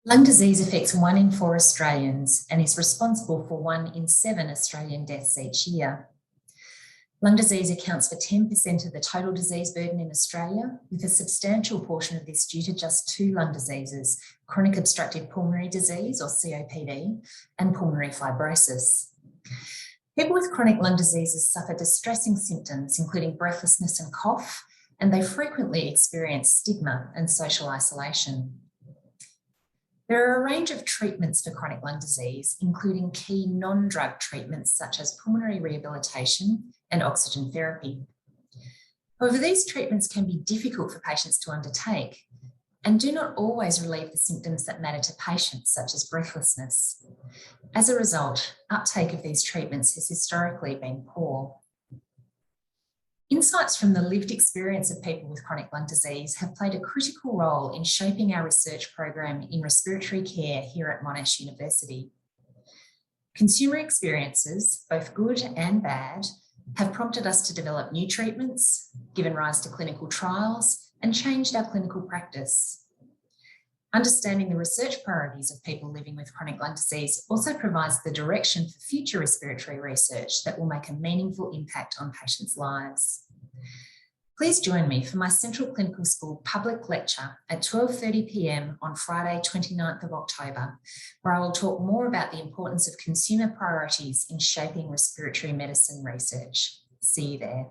Lung disease affects 1 in 4 Australians and is responsible for 1 in 7 Australian deaths each year. Lung disease accounts for 10% of the total disease burden in Australia, with a substantial portion of this due to just 2 lung diseases, chronic obstructive pulmonary disease, or COPD, and pulmonary fibrosis. People with chronic lung diseases suffer distressing symptoms, including breathlessness and cough, and they frequently experience stigma and social isolation. There are a range of treatments for chronic lung disease, including key non-drug treatments such as pulmonary rehabilitation and oxygen therapy. However, these treatments can be difficult for patients to undertake and do not always relieve the symptoms that matter to patients, such as breathlessness. As a result, uptake of these treatments has historically been poor. Insights from the lived experience of people with chronic lung disease have played a critical role in shaping our research program in respiratory care here at Monash University. Consumer experiences, both good and bad, have prompted us to develop new treatments, given rise to clinical trials, and changed our clinical practice. Understanding the research priorities of people living with chronic lung disease also provides the direction for future respiratory research that will make a meaningful impact on patients' lives. Please join me for my Central Clinical School public lecture at 12:30 p.m. on Friday, 29th of October, where I will talk more about the importance of consumer priorities in shaping respiratory medicine research. See you there.